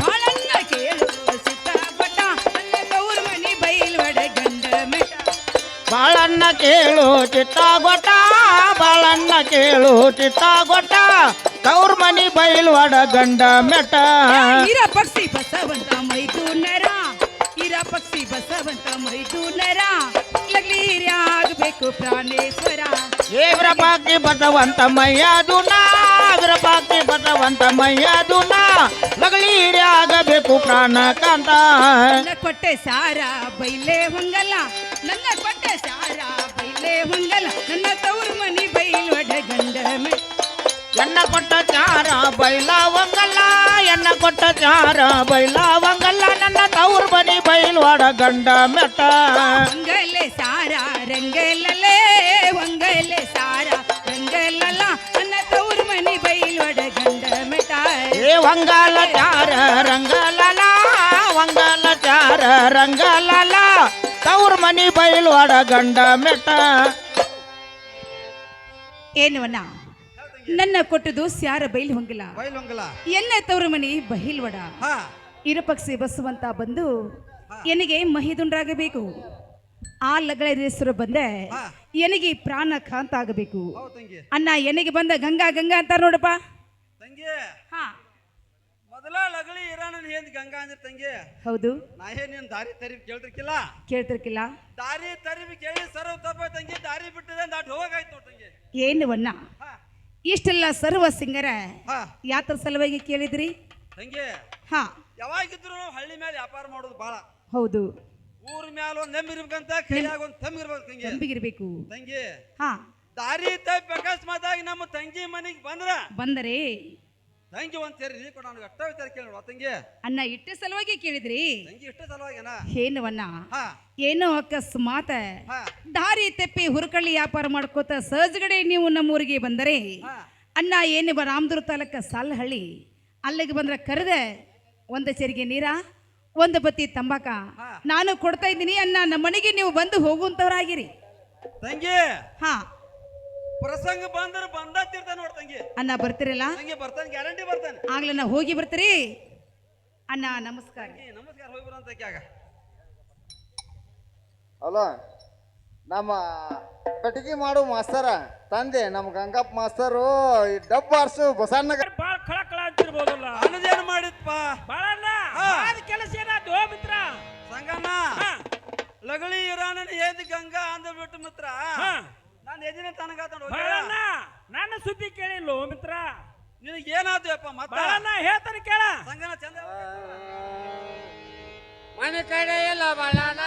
ಬಾಳಣ್ಣ ಕೇಳು ಚಿತ್ತ ಕೊಟ್ಟ ಎಲ್ಲ ತೌರು ಮನಿ ಬೈಲ್ವಡೆ ಗಂಡ ಮೆಟ. ಬಾಳಣ್ಣ ಕೇಳು ಚಿತ್ತ ಗೊಟ್ಟ ಬಾಳಣ್ಣ ಕೇಳು ಚಿತ್ತ ಗೊಟ್ಟ ತವ್ರ ಮನಿ ಬೈಲ್ವಾಡ ಗಂಡ ಮೆಟ್ಟ. ಇರ ಪಕ್ಷಿ ಬಸವಂತ ಮೈದೂನರ ಇರ ಪಕ್ಷಿ ಬಸವಂತ ಮೈದೂನರ ಲಗ್ಲೀರಿ ಆಗಬೇಕು ಪ್ರಾಣೇಶ್ವರ. ಏ ವಿರಪಾಕಿ ಬಸವಂತ ಮಯ್ಯದುನ ವಿರಪಾಕಿ ಬಸವಂತ ಮಯ್ಯದುನ ಲಗಳೀರಿ ಆಗಬೇಕು ಪ್ರಾಣಕಾಂತ. ನನ್ನ ಕೊಟ್ಟೆ ಸಾರ ಬೈಲೆ ಹೊಂಗಲ್ಲ ನನ್ನ ಕೊಟ್ಟೆ ಸಾರ ಬೈಲೆ ಹೊಂಗಲ್ಲ ನನ್ನ ತವರು ಮನಿ ಬೈಲ್ವಡ ಗಂಡ ಮೆಟ್ಟ. ಎನ್ನ ಕೊಟ್ಟ ಚಾರ ಬೈಲವಂಗಲ್ಲ ಎನ್ನ ಕೊಟ್ಟ ಚಾರ ಬೈಲವಂಗಲ್ಲ ನನ್ನ ತವ್ರ ಮನಿ ಬೈಲ್ವಾಡ ಗಂಡ ಮೆಟ್ಟ. ಹೊಂಗಲೆ ಸಾರ ರಂಗಲಲೆ ಹೊಂಗಲೆ ಸಾರ ರಂಗಲಲ್ಲ ನನ್ನ ತವರು ಮನಿ ಬೈಲ್ವಡ ಗಂಡ ಮೆಟ್ಟ. ಏ ವಂಗಾಲ ಚಾರ ರಂಗಲಲ ವಂಗಾಲ ಚಾರ ರಂಗಲಲ ತವ್ರ ಮನಿ ಬೈಲ್ವಾಡ ಗಂಡ ಮೆಟ್ಟ. ಏನವನ್ನ ನನ್ನ ಕೊಟ್ಟದು ಸ್ಯಾರ ಬೈಲ್ ಹೊಂಗಿಲ್ಲ ಬೈಲೊಂಗಲ ಎನ್ನ ತವರು ಮನಿ ಬಹಿಲ್ವಡ. ಹಾ ಇರಪಕ್ಷಿ ಬಸವಂತ ಬಂದು ಎನಗೆ ಮಹಿದುಂಡಾಗಬೇಕು. ಆ ಲಗಳೇಶ್ವರ ಬಂದೆ ಎನಗೆ ಪ್ರಾಣ ಕಾಂತ ಆಗಬೇಕು. ಹೌದು ತಂಗಿ. ಅಣ್ಣ ಎನಗೆ ಬಂದ ಗಂಗಾ ಗಂಗಾ ಅಂತಾರ ನೋಡಪ್ಪ. ತಂಗಿ ಹಾ ಮೊದಲ ಲಗಳಿ ಇರಾನನ್ ಹೇಂದ್ ಗಂಗಾ ಅಂದ್ರೆ ತಂಗಿ ಹೌದು ನಾ ಏನ್ ನೀನ್ ದಾರಿ ತರಿವಿ ಕೇಳ್ತಿರ್ಕಿಲ್ಲ. ಕೇಳ್ತಿರ್ಕಿಲ್ಲ. ದಾರಿ ತರಿವಿ ಕೇಳಿ ಸರ್ವ ತಪ್ಪ ತಂಗಿ ದಾರಿ ಬಿಟ್ಟಿದೆ ದಾಟ್ ಹೋಗಾಯ್ತು ನೋಡ್ ತಂಗಿ. ಏನವನ್ನ ಹಾ ಇಷ್ಟೆಲ್ಲ ಸರ್ವ ಸಿಂಗರ ಹಾ ಯಾತ್ರ ಸಲುವಾಗಿ ಕೇಳಿದ್ರಿ? ತಂಗಿ ಹಾ ಯಾವಾಗಿದ್ರು ನಾವು ಹಳ್ಳಿ ಮೇಲೆ ವ್ಯಾಪಾರ ಮಾಡೋದು ಬಾಳ. ಹೌದು ಊರ್ ಮ್ಯಾಲ ಒಂದ್ ನೆಮ್ಮಿರ್ಬೇಕಂತ ಕೈಯಾಗ ಒಂದ್ ತಮ್ಮಿರ್ಬೇಕು ತಂಗಿ. ನಂಬಿಗಿರ್ಬೇಕು. ತಂಗಿ ಹಾ ದಾರಿ ತಪ್ಪಿ ಅಕಸ್ಮಾತಾಗಿ ನಮ್ಮ ತಂಗಿ ಮನೆಗೆ ಬಂದ್ರ ಬಂದರೆ ತಂಗಿ ಒಂದ್ ಸೇರಿ ನೀ ಕೊಡ ನನಗೆ ಅಷ್ಟ ವಿಚಾರ ಕೇಳಿ ನೋಡ ತಂಗಿ. ಅಣ್ಣ ಇಷ್ಟ ಸಲುವಾಗಿ ಕೇಳಿದ್ರಿ? ತಂಗಿ ಇಷ್ಟ ಸಲುವಾಗೇನ. ಏನವನ್ನ ಹಾ ಏನೋ ಅಕಸ್ಮಾತ್ ಹಾ ದಾರಿ ತೆಪ್ಪಿ ಹುರುಕಳ್ಳಿ ವ್ಯಾಪಾರ ಮಾಡ್ಕೋತ ಸಹಜಗಡೆ ನೀವು ನಮ್ಮೂರಿಗೆ ಬಂದರೆ ಹಾ ಅಣ್ಣ ಏನು ರಾಮದುರ್ಗ ತಾಲೂಕ ಸಾಲಹಳ್ಳಿ ಅಲ್ಲಿಗೆ ಬಂದ್ರೆ ಕರೆದೆ ಒಂದು ಚೆರಿಗೆ ನೀರ ಒಂದು ಬತ್ತಿ ತಂಬಾಕ ನಾನು ಕೊಡ್ತಾ ಇದ್ದೀನಿ ಅಣ್ಣ. ನಮ್ಮ ಮನೆಗೆ ನೀವು ಬಂದು ಹೋಗುವಂತವ್ರಾಗಿರಿ ತಂಗಿ. ಹಾ ಪ್ರಸಂಗ ಬಂದ್ರ ಬಂದತ್ತಿರ್ತ ನೋಡ್ ತಂಗಿ. ಅಣ್ಣ ಬರ್ತೀರಲ್ಲ? ತಂಗಿ ಬರ್ತಾನೆ, ಗ್ಯಾರಂಟಿ ಬರ್ತಾನೆ. ಆಗ್ಲನ್ನ ಹೋಗಿ ಬರ್ತೀರಿ ಅಣ್ಣ. ನಮಸ್ಕಾರ. ನಮಸ್ಕಾರ, ಹೋಗಿ ಬರೋಂತ ಕ್ಯಾಗ. ಅಲೋ, ನಮ್ಮ ಕಟ್ಟಿಗೆ ಮಾಡು ಮಾಸ್ತರ ತಂದೆ ನಮ್ಮ ಗಂಗಪ್ಪ ಮಾಸ್ತರು ಈ ಡಬ್ ಬಾರ್ಸು ಬಸಣ್ಣಗ ಬಾಳ ಖಳ ಖಳ ಅಂತಿರ್ಬೋದಲ್ಲ. ಅನ್ನದೇನು ಮಾಡಿದ್ಪ ಬಾಳಣ್ಣ ಕೆಲಸ ಏನಾಯ್ತು ಮಿತ್ರ? ಸಂಗಣ್ಣ ಲಗಳಿ ಇರಾನನ್ ಏದ್ ಗಂಗಾ ಅಂದ ಬಿಟ್ಟು ಮಿತ್ರ ನಾನು ಎದಿನ ತನಗಾತ ಬಾಳಣ್ಣ ನನ್ನ ಸುದ್ದಿ ಕೇಳಿಲ್ಲ ಮಿತ್ರ. ನಿನಗೆ ಏನಾದ್ಯಪ್ಪ ಮತ್ತೆ? ಬಾಳಣ್ಣ ಹೇಳ್ತಾನೆ ಕೇಳ. ಸಂಗಣ್ಣ ಚಂದ ಮನೆ ಕಡೆ ಎಲ್ಲ ಬಾಳಣ್ಣ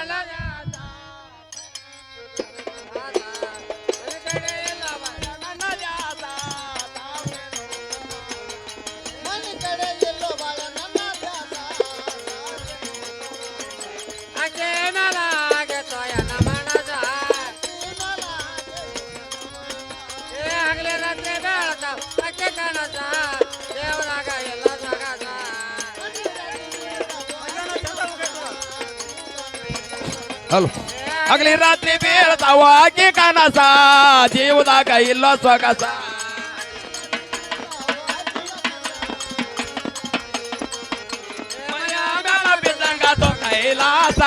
ಹಲೋ ಹಗಲಿ ರಾತ್ರಿ ಬೀಳ್ತಾವ ಆಕಿ ಕನಸ ಜೀವದಾಗ ಇಲ್ಲ ಸೊಗಸ. ಮನೆಯ ಮ್ಯಾಲ ಬಿದ್ದಂಗ ಕೈಲಾಸ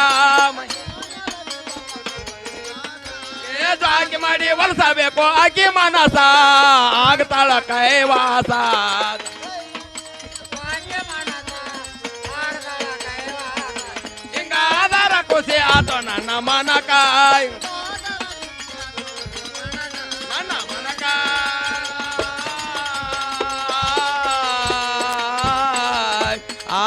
ಆಕಿ ಮಾಡಿ ಒಲಸಬೇಕು ಆಕಿ ಮನಸ ಆಗ್ತಾಳ ಕೈವಾಸ. ಹಿಂಗಾದರ ಖುಷಿ ಆತ ನನ್ನ ಮನಕಾಯ್ ನನ್ನ ಮನಕಾಯ್ ಆ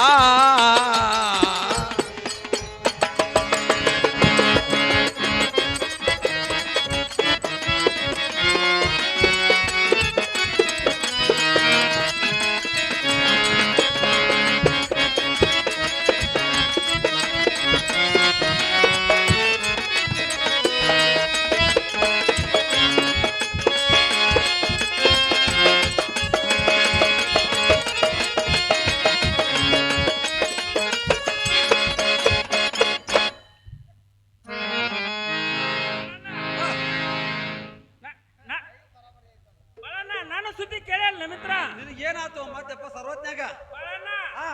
ಹಾ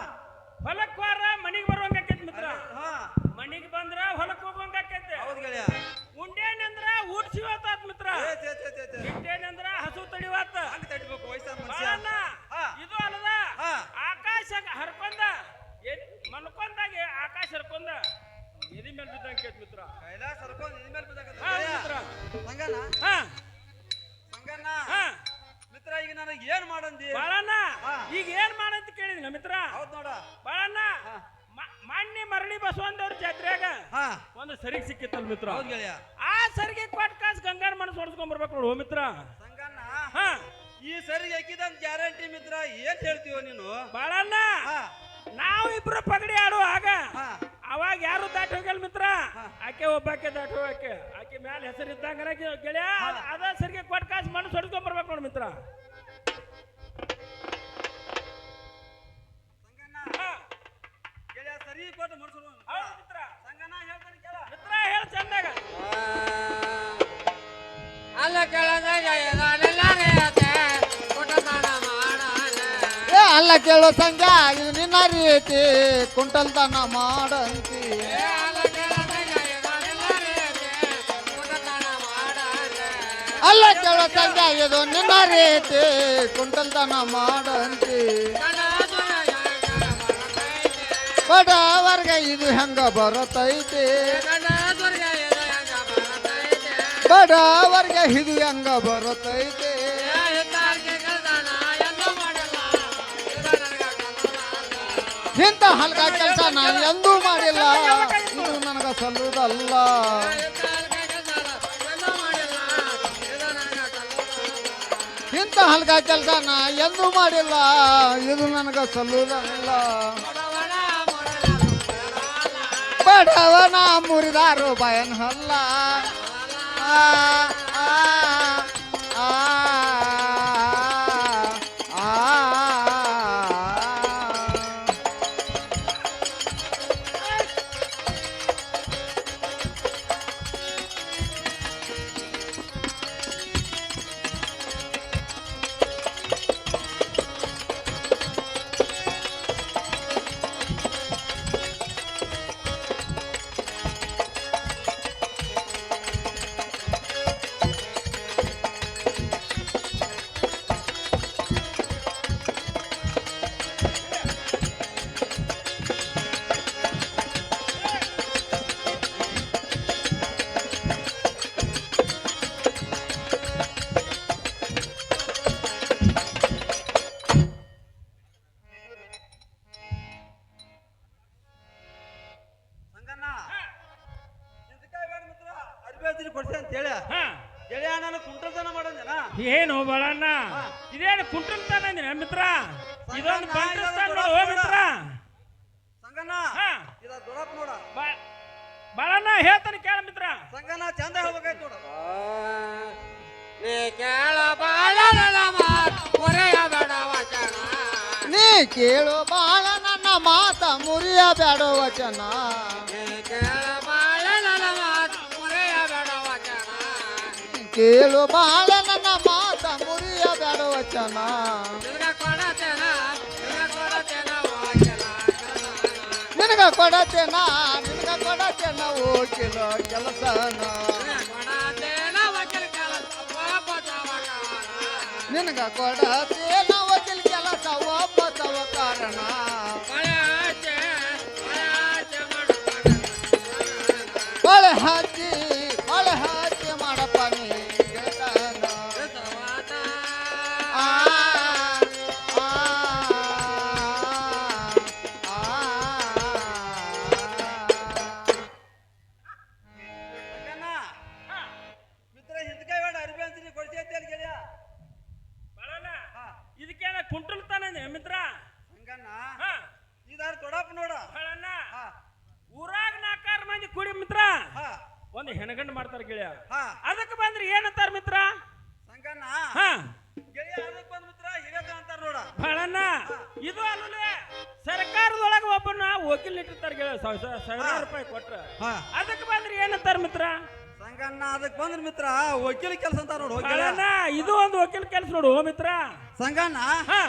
ಹೊಲಕ್ ಹೋರ ಮನಿಗ್ ಬರುವಂಗ ಆಕೈತಿ ಮಿತ್ರ ಹಾ ಮನಿಗ್ ಬಂದ್ರ ಹೊಲಕ್ ಹೋಗುವಂಗ ಆಕೈತಿ ಹೌದು ಗೆಳೆಯ ಉಂಡೇನಂದ್ರ ಊಟ ಸಿವತ್ತಾತ್ ಮಿತ್ರ ಬಿಟ್ಟೇನಂದ್ರ ಹಸು ತಡಿವಾತ ಹಂಗ ತಡಿಬೇಕು ವಯಸ್ಸಾದ ಮನುಷ್ಯ ಬಾಳಣ್ಣ, ಹಾ. ಇದು ಅಲ್ಲದ ಹಾ. ಆಕಾಶ ಹರ್ಕೊಂಡ ಮಲ್ಕೊಂಡಾಗೆ ಆಕಾಶ ಹರ್ಕೊಂಡ ಎದಿ ಮೇಲೆ ಬಿದ್ದಂಗ ಆಕೈತಿ ಮಿತ್ರ ಕೈಲಾಸ ಸರ್ಕೊಂಡು ನಿನ್ ಮೇಲೆ ಬಿದ್ದಾಕತ್ತ ಹಾ, ಗೆಳೆಯ. ಮಿತ್ರ. ಸಂಗಣ್ಣ ಹಾ ಸಂಗಣ್ಣ ಹಾ ಮಿತ್ರ ಈಗ ನನಗೆ ಏನ್ ಮಾಡಂದಿ ಬಾಳಣ್ಣ ಹಾ. ಈಗ ಏನ್ ಮಾಡಂತ ಕೇಳಿದಿನ ಮಿತ್ರ ಹೌದ್ ನೋಡ ಬಾಳಣ್ಣ ಹಾ. ಮಣ್ಣಿ ಮರಳಿ ಬಸವಂತವ್ರ ಜಾತ್ರೆಯಾಗ ಹಾ ಒಂದು ಸರಿಗೆ ಸಿಕ್ಕಿತ್ತಲ್ ಮಿತ್ರ ಹೌದ್ ಗೆಳೆಯ ಆ ಸರಿಗೆ ಕೊಟ್ಟ ಕಾಸು ಗಂಗಾರ ಮನಸ್ಸು ಹೊಡ್ಸ್ಕೊಂಡ್ ಬರ್ಬೇಕು ನೋಡು ಮಿತ್ರ ಸಂಗಣ್ಣ ಹಾ ಈ ಸರಿ ಹಾಕಿದಂತ ಗ್ಯಾರಂಟಿ ಮಿತ್ರ ಏನ್ ಹೇಳ್ತೀವ ನೀನು ಬಾಳಣ್ಣ ಹಾ ನಾವು ಇಬ್ರು ಪಗಡಿ ಆಡುವ ಆಗ ಹಾ ಅವಾಗ ಯಾರು ದಾಟಿ ಹೋಗಲ್ ಮಿತ್ರ ಆಕೆ ಒಬ್ಬಾಕೆ ದಾಟಿ ಹೋಗಕ್ಕೆ ಆಕೆ ಮ್ಯಾಲ ಹೆಸರು ಇದ್ದಂಗ ಗೆಳೆಯ ಅದ ಸರಿಗೆ ಕೊಟ್ಟ ಕಾಸು ಮನಸ್ಸು ಹೊಡ್ಸ್ಕೊಂಡ್ ಬರ್ಬೇಕು ನೋಡು ಮಿತ್ರ ಸಂಗಣ್ಣ ಹಾ. ಗೆಳೆಯ ಸರಿ ಕೊಟ್ಟು ಮುಡ್ಸೋಣ ಹೌದು ಮಿತ್ರ ಸಂಗಣ್ಣ ಹೇಳ್ತಾನೆ ಕೇಳ ಮಿತ್ರ ಹೇಳ ಚಂದಾಗ ಅಲ್ಲ ಕೆಳದಾಗ ಏ ಅಲ್ಲ ಕೇಳೋ ಸಂಖ್ಯಾ ಇದು ನಿನ್ನ ರೀತಿ ಕುಂಟಲ್ತನ ಮಾಡಂತಿ ಅಲ್ಲ ಕೇಳೋ ಸಂಖ್ಯಾ ಇದು ನಿನ್ನ ರೀತಿ ಕುಂಟಲ್ತನ ಮಾಡಂತಿ ಬಡವರ್ಗ ಇದು ಹೆಂಗ ಬರತೈತಿ ಬಡವರ್ಗ ಇದು ಹೆಂಗ ಬರತೈತಿ ಇಂಥ ಹಲ್ಕ ಕೆಲಸ ನಾನು ಎಂದೂ ಮಾಡಿಲ್ಲ ಇದು ನನಗ ಸಲ್ಲುವುದಲ್ಲ ಇಂಥ ಹಲ್ಕ ಕೆಲಸ ನಾ ಎಂದೂ ಮಾಡಿಲ್ಲ ಇದು ನನಗ ಸಲ್ಲುವುದಲ್ಲ ಬಡವನ ಮುರಿದಾರು ಬಯನ್ ಹಲ್ಲ ಆ ಆ ಆ ಆ ಸಂಗಣ್ಣ ಇಂತಕಾಯಿ ಬೇಡ ಮಿತ್ರ ಅರ್ಬಿ ಕೊಡ್ಸಿ ಅಂತ ಹೇಳ ಹಾ ಗೆಳೆಯ ನಾನು ಕುಂಟಲ್ತನ ಮಾಡಂದೇನ ಏನು ಬಾಳಣ್ಣ ಹಾ. ಇದೇನು ಕುಂಟಲ್ತಾನ ಅಂದಿನ ಮಿತ್ರ ಇದೊಂದು ಸಂಗಣ್ಣ, ಬಂಟಸ್ತಾನ ಇದೊಂದು ನೋಡು, ಓ ದೊಡ್ಡ ಮಿತ್ರ ಸಂಗಣ್ಣ ಹಾ ಇದ ದೊಡ್ಡಪ್ಪ ನೋಡ ಬಾಳಣ್ಣ ಹೇಳ್ತಾನೆ ಕೇಳ ಮಿತ್ರ ಸಂಗಣ್ಣ ಚಂದ ಹೇಳ್ಬೇಕಾಯ್ತು ನೋಡ ನೀ ಕೇಳ ಬಾಳನ ಮಾತು ಮುರಿಯಬೇಡ ವಚನ ನೀ ಕೇಳು ಬಾಳ ನನ್ನ ಮಾತ ಮುರಿಯಬೇಡ ವಚನ ನೀ ಕೇಳ ಬಾಳನ ಮಾತು ಮುರಿಯಬೇಡ ವಚನ ಕೇಳು ಬಾಳ ನನ್ನ ಮಾತ ಮುರಿಯಬೇಡ ವಚನ ನಿನಗ ಕೊಡತೇನ ವಚನ ನಿನಗ ಕೊಡತೇನ ಓಕಿಲ ಕೆಲಸನ ಕೊಡತೇನ ವಚನ ಕೆಲಸ ನಿನಗ ಕೊಡತೇನ ವಕೀಲ್ ಕೆಲಸ ಒಬ್ಬ ಕಾರಣ ಹೊಳೆ ಹಾಕಿ ಮಾಡಪ್ಪ ನೀ ಗೆಳತನ. ಆ, ಆ, ಆ, ಸಂಗಣ್ಣ ಮಿತ್ರ ಇಂತಕಾಯಿ ಬೇಡ ಅರ್ಬಿ ಅಂತೀನಿ ಕೊಡ್ಸಿ ಅಂತ ಹೇಳಿ ಗೆಳೆಯ ಬಾಳಣ್ಣ ಹಾ. ಇದಕ್ಕೇನ ಕುಂಟಲ್ತಾನ ಅಂದಿನ ಮಿತ್ರ ಸಂಗಣ್ಣ ಹಾ ಇದಾರ ದೊಡ್ಡಪ್ಪ ನೋಡ ಬಾಳಣ್ಣ ಹಾ ಊರಾಗ 4 ಮಂದಿ ಕೂಡಿ ಮಿತ್ರ ಹಾ ಒಂದು ಹೆಣಗಂಡು ಮಾಡ್ತಾರ ಗೆಳೆಯ ಹಾ ಅದಕ್ಕೆ ಬಂದ್ರೆ ಏನಂತಾರ ಮಿತ್ರ ಸಂಗಣ್ಣ ಹಾ ಗೆಳೆಯ ಅದಕ್ಕೆ ಬಂದ್ ಮಿತ್ರ ಹಿರಿಯದ ಅಂತಾರ ನೋಡ ಬಾಳಣ್ಣ ಇದು ಅಲ್ಲೇ ಸರ್ಕಾರದೊಳಗ ಒಬ್ಬನ ವಕೀಲ್ ಇಟ್ಟಿರ್ತಾರ ಗೆಳೆಯ ಸಾವಿರಾರು ರೂಪಾಯಿ ಕೊಟ್ರ ಹಾ ಅದಕ್ಕೆ ಬಂದ್ರೆ ಏನಂತಾರ ಮಿತ್ರ ಸಂಗಣ್ಣ ಅದಕ್ಕೆ ಬಂದ್ರ ಮಿತ್ರ ವಕೀಲ ಕೆಲಸ ಅಂತ ನೋಡು ಬಾಳಣ್ಣ ಇದು ಒಂದು ವಕೀಲ್ ಕೆಲಸ ನೋಡು ಓ ಮಿತ್ರ ಸಂಗಣ್ಣ ಹಾ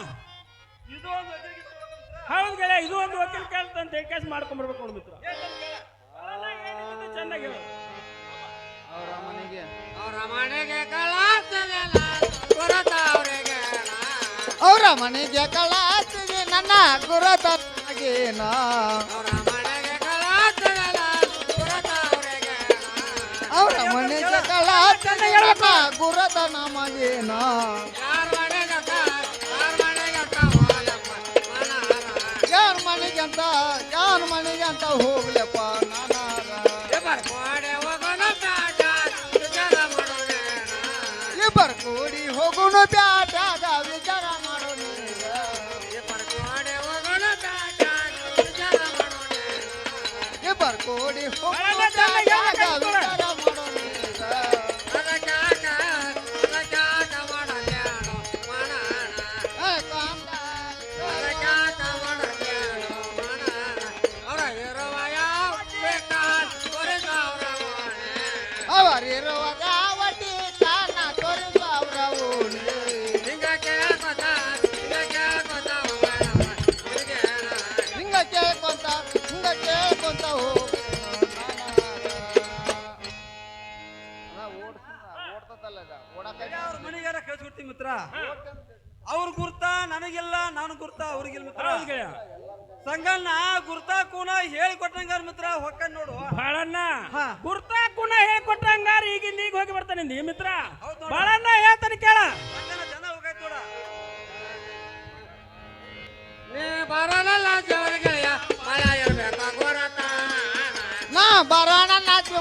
ಇದು ಒಂದು ವಕೀಲ ಕೆಲಸ ಮಿತ್ರ ಹೌದು ಗೆಳೆಯ ಇದು ಒಂದು ವಕೀಲ್ ಕೆಲಸ ಅಂತ ಕೇಸ್ ಮಾಡ್ಕೊಂಡ್ಬರ್ಬೇಕು ನೋಡು ಮಿತ್ರ ಅಲ್ಲ, ಏನಿದೆ ಚೆನ್ನಾಗಿ ಹೇಳು. ಅವ್ರ ಮನೆಗೆ ಅವರ ಮನೆಗೆ ಕಳಾತದೆಲ್ಲ ಗುರುತ ಅವರಿಗೆ ಅವರ ಮನೆಗೆ ಕಳಾತಿಗೆ ನನ್ನ ಗುರುತನಾಗೇನ ಅವರ ಮನೆಗೆ ಕಳಾತದೆಲ್ಲ ಗುರುತ ಅವರಿಗೆ ಅವರ ಮನೆಗೆ ಕಳಾತಿಗೆ ನನ್ನ ಗುರುತ ನಮಗೇನ ಯಾರ ಮನೆಗೆ ಹೋಗಪ್ಪ ಮನಾರ ಯಾರ ಮನೆಗೆ ಅಂತ ಹೋಗ್ಲಪ್ಪ ನಾನಾರ ಬರ್ಕೋಡೆ ಹೋಗೋಣ ಬ್ಯಾಡ ವಿಚಾರ ಮಾಡೋಣ ಇಬ್ಬರು ಕೂಡಿ ಹೋಗುಣ ಬ್ಯಾಟಾಗ ವಿಚಾರ ಮಾಡೋಣ ಬರ್ಕೋಡೆ ಹೋಗೋಣ ಬ್ಯಾಡ ವಿಚಾರ ಮಾಡೋಣ ಇಬ್ಬರು ಕೂಡಿ ಹೋಗುಣ ಬ್ಯಾಟಾಗ ವಿಚಾರ ಮಾಡೋಣ ಅದಕ್ಕಾಕ ಮಾಡಬೇಡ ಮನಾನ ಅದಕ್ಕಾಕ ಮಾಡಬೇಡ ಮನಾನ ಅವರ ಇರುವ ಯಾವ ಬೇಕಾದ ಕೊರೆದ ಅವರ ಅವರಿರುವಾಗ ವಟಿ ತಾನ ತೋರಿಸ ಅವರ ಓಣಿ ಹಿಂಗ ಕೇಳ್ಕೊತ ಹಿಂಗ ಕೇಳ್ಕೊಂತ ಅವ್ರ ಮನೆಗಾರ ಕಳ್ಸ್ಕೊಡ್ತೀವಿ ಮಿತ್ರ ಅವ್ರ ಗುರ್ತ ನನಗಿಲ್ಲ ನಾನು ಗುರ್ತ ಅವ್ರಿಗಿಲ್ಲ ಮಿತ್ರ ಹೌದು ಗೆಳೆಯ ಸಂಗಣ್ಣ ಗುರ್ತ ಕೂನ ಹೇಳಿಕೊಟ್ಟಂಗಾರ ಮಿತ್ರ ಹೊಕ್ಕ ನೋಡು ಬಾಳಣ್ಣ ಹಾ. ಗುರ್ತಾ ಕುಣ ಹೇಳ್ಕೊಟ್ಟಂಗಾರ ಈಗಿಂದ ಈಗ ಹೋಗಿ ಬರ್ತಾನೆ ನೀ ಮಿತ್ರ ಹೌದ್ ನೋಡು. ಬಾಳಣ್ಣ ಹೇಳ್ತಾನೆ ಕೇಳ ಸಂಗಣ್ಣ ಜನ ಹೋಗಾಯ್ತು ನೋಡ ನೀ ಬರೋಲ್ಲ ಜವರಿಗೆಳೆಯ ಮಳ ಇರ್ಬೇಕ ಗೊರತ ನಾ ಬರೋಣ ನಾಚಿ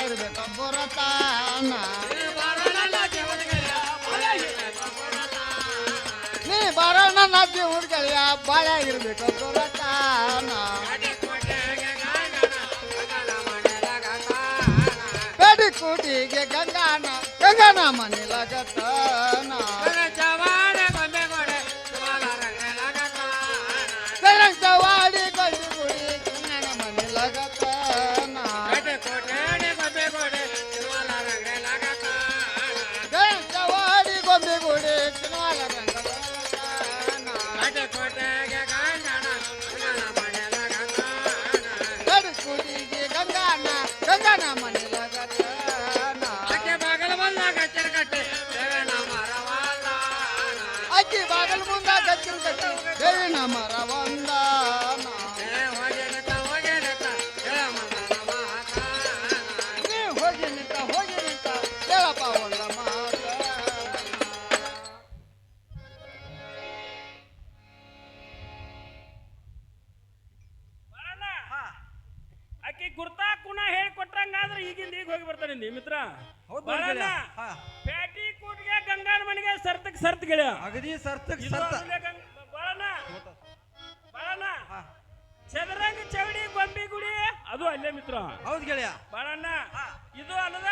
ಇರ್ಬೇಕು ಗುರುತಾನ ನೀ ಬರೋಲ್ಲ ಜವರಿಗೆಳೆಯ ಮಳ ಇರ್ಬೇಕ ಗೊರತ ನೀ ಬರೋಣ ನಾಚಿ ಹುಡ್ಗಳಿಯ ಬಾಳ ಇರ್ಬೇಕು ಗುರುತಾನ ಅಡಿ ಕೋಟೆಗೆ ಗಂಗನ ಮನೆದಾಗ ಬೇಡಿ ಕೂಟಿಗೆ ಗಂಗಾನ ಮನೆಲಾಗತ್ತಾನ ಜವಾಡೆ ಗೊಂಬೆ ಗೋಡೆ ಸುಮಾಲ ರಂಗಲಾಗತ ಸವಾಡಿ ಗಂಡಿ ಗುಡಿ ಗಂಗನ ಮನೆಲಾಗತ್ತಾನ ಅಡಿ ಕೋಟೆಗೆ ಗೊಂಬೆ ಗೋಡೆ ಸುಮಾಲ ರಂಗಲಾಗತ ಸವಾಡಿ ಗೊಂಬೆ ಗುಡಿ ಚಿನ್ನವಾಲ ರಂಗಲಾಗತ್ತಾನ ಅಡಿ ಕೋಟೆಗೆ ಗಂಗನ ಮನೆಲಾಗತ ಬೇಡಿ ಕೂಟಿಗೆ ಗಂಗನ ಮನೆಲಾಗತ್ತಾನ ಆಕೆ ಬಾಗಲ ಬಂದಾಗ ಚರಕಟ್ಟೆ ದೇವನ ಮರವಾದ ಅಕ್ಕಿ ಬಾಗಲ್ ಮುಂದ ಗಚ್ಚಿನ ಕಟ್ಟಿ ದೇವಿನ ಮರ ಒಂದಾನ ಹೋಗಿರತ ಹೇಳ ಮನ ಮಾತ ನೀ ಹೋಗಿ ನಿಂತ ಹೇಳಪ್ಪ ಒಂದ ಮಾತ ಬಾಳಣ್ಣ ಆಕಿ ಗುರ್ತಾ ಕುಣ ಹೇಳ್ಕೊಟ್ಟಂಗಾದ್ರೆ ಈಗಿಂದ ಈಗ ಹೋಗಿ ಬರ್ತಾನೆ ನೀ ಮಿತ್ರ ಹೌದ್ ಬಾಳಣ್ಣ ಗೆಳೆಯ. ಹಾ. ಪ್ಯಾಟಿ ಕೂಟ್ಗೆ ಗಂಗಾನ ಮನೆಗೆ ಸರ್ತ್ ಗೆಳೆಯ ಅಗದಿ ಸರ್ತಕ್ ಇದು ಸರ್ತ ಆಮೇಲೆ ಬಾಳಣ್ಣ ಹಾ. ಚದರಂಗ ಚೌಡಿ ಗೊಂಬಿ ಗುಡಿ ಅದು ಅಲ್ಲೇ ಮಿತ್ರ ಹೌದ್ ಗೆಳೆಯ ಬಾಳಣ್ಣ ಇದು ಅಲ್ಲದ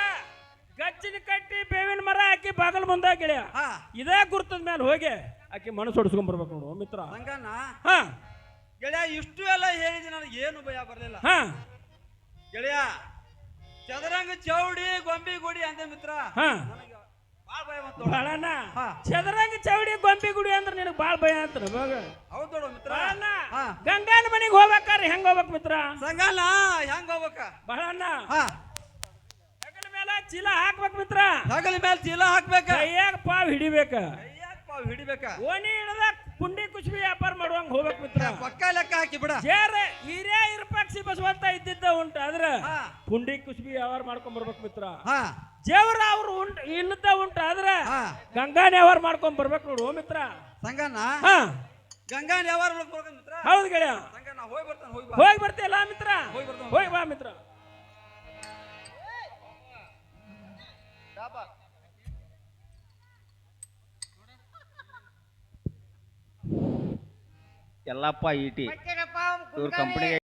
ಗಚ್ಚಿನ ಕಟ್ಟಿ ಬೇವಿನ ಮರ ಹಾಕಿ ಬಾಗಲ್ ಮುಂದ ಗೆಳೆಯ ಹಾ ಇದೇ ಗುರ್ತದ ಮೇಲೆ ಹೋಗಿ ಆಕಿ ಮನಸ್ಸು ಹೊಡ್ಸ್ಕೊಂಡ್ ಬರ್ಬೇಕು ನೋಡು ಮಿತ್ರ ಸಂಗಣ್ಣ ಹಾ ಗೆಳೆಯ ಇಷ್ಟು ಎಲ್ಲ ಹೇಳಿದ ನನಗೆ ಏನು ಭಯ ಬರಲಿಲ್ಲ ಹಾ ಗೆಳೆಯ ಚದರಂಗ ಚೌಡಿ ಗೊಂಬಿ ಗುಡಿ ಅಂದೆ ಮಿತ್ರ ಹಾ ನನಗೆ ಬಾಳ ಭಯ ಬಂತು ಬಾಳಣ್ಣ ಹಾ. ಚದರಂಗ ಚೌಡಿ ಗೊಂಬಿ ಗುಡಿ ಅಂದ್ರೆ ನಿನಗೆ ಬಾಳ ಭಯ ಅಂತ ಹೌದ್ ನೋಡು ಮಿತ್ರ ಬಾಳಣ್ಣ ಹಾ ಗಂಗಾನ ಮನೆಗೆ ಹೋಗ್ಬೇಕಾರೆ ಹೆಂಗ್ ಹೋಗ್ಬೇಕು ಮಿತ್ರ ಸಂಗಣ್ಣ ಹೆಂಗ್ ಹೋಗ್ಬೇಕ ಬಾಳಣ್ಣ ಹಾ ಹೆಗಲ ಮೇಲೆ ಚೀಲ ಹಾಕ್ಬೇಕು ಮಿತ್ರ ಹಗಲ ಮೇಲೆ ಚೀಲ ಹಾಕ್ಬೇಕ ಕೈಯಾಗ ಪಾವ್ ಹಿಡಿಬೇಕ ಕೈಯಾಗ ಹಿಡಿಬೇಕ ಓಣಿ ಹಿಡದ ಕುಂಡಿ ಕುಶ್ಬಿ ವ್ಯಾಪಾರ ಮಾಡುವಂಗ ಹೋಗ್ಬೇಕು ಮಿತ್ರ ಪಕ್ಕ ಲೆಕ್ಕ ಹಾಕಿ ಬಿಡ ಜೇರ ಹಿರಿಯ ಇರ್ಪಕ್ಷಿ ಬಸವಂತ ಇದ್ದಿದ್ದ ಉಂಟು ಆದ್ರ ಹಾ. ಪುಂಡಿ ಕುಶ್ಬಿ ವ್ಯವಹಾರ ಮಾಡ್ಕೊಂಡ್ ಬರ್ಬೇಕು ಮಿತ್ರ ಹಾ ಜೇವ್ರ ಅವ್ರು ಉಂಟು ಇನ್ನದ ಉಂಟು ಆದ್ರ ಹಾ. ಗಂಗಾನ ವ್ಯವಹಾರ ಮಾಡ್ಕೊಂಡ್ ಬರ್ಬೇಕು ನೋಡು ಓ ಮಿತ್ರ ಸಂಗಣ್ಣ ಹಾ ಗಂಗಾನ ವ್ಯವಹಾರ ಮಾಡ್ಕೊಳಕ ಮಿತ್ರ ಹೌದು ಗೆಳೆಯ ಸಂಗಣ್ಣ ಹೋಗಿ ಬರ್ತಾನೆ ಹೋಗಿ ಬಾ ಹೋಗಿ ಬರ್ತೀಯಲ್ಲ ಮಿತ್ರ ಹೋಗಿ ಬರ್ತಾನೆ. ಹೋಗಿ ಬಾ ಮಿತ್ರ ಎಲ್ಲಪ್ಪ ಇಟಿ ಇವ್ರ ಕಂಪನಿಗೆ